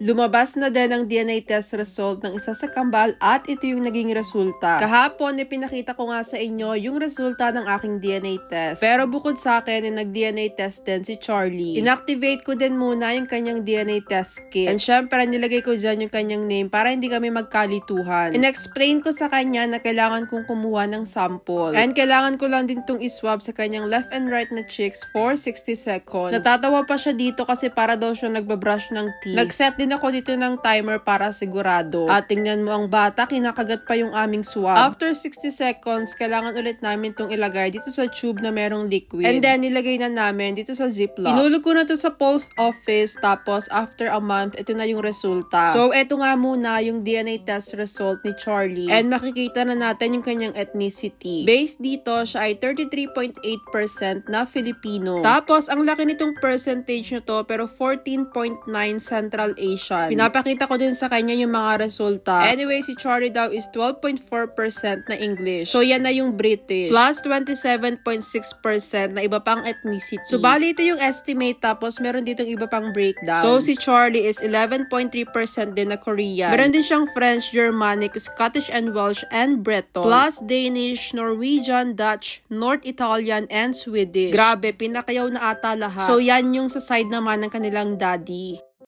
Lumabas na din ang DNA test result ng isa sa kambal at ito yung naging resulta. Kahapon, pinakita ko nga sa inyo yung resulta ng aking DNA test. Pero bukod sa akin, nag-DNA test din si Charlie. Inactivate ko din muna yung kanyang DNA test kit. And syempre, nilagay ko dyan yung kanyang name para hindi kami magkalituhan. In-explain ko sa kanya na kailangan kong kumuha ng sample. And kailangan ko lang din tong iswab sa kanyang left and right na cheeks for 60 seconds. Natatawa pa siya dito kasi para daw siya nagbabrush ng teeth. Nag-set din ako dito ng timer para sigurado. At tingnan mo ang bata, kinakagat pa yung aming swab. After 60 seconds, kailangan ulit namin tong ilagay dito sa tube na merong liquid. And then, nilagay na namin dito sa ziplock. Inulog ko na to sa post office, tapos after a month, ito na yung resulta. So, ito nga muna yung DNA test result ni Charlie. And makikita na natin yung kanyang ethnicity. Based dito, siya ay 33.8% na Filipino. Tapos, ang laki nitong percentage na to, pero 14.9 Central Asian. Pinapakita ko din sa kanya yung mga resulta. Anyway, si Charlie daw is 12.4% na English. So, yan na yung British. Plus 27.6% na iba pang ethnicity. So, bali ito yung estimate, tapos meron ditong iba pang breakdown. So, si Charlie is 11.3% din na Korean. Meron din siyang French, Germanic, Scottish and Welsh, and Breton. Plus Danish, Norwegian, Dutch, North Italian, and Swedish. Grabe, pinakayaw na ata lahat. So, yan yung sa side naman ng kanilang daddy.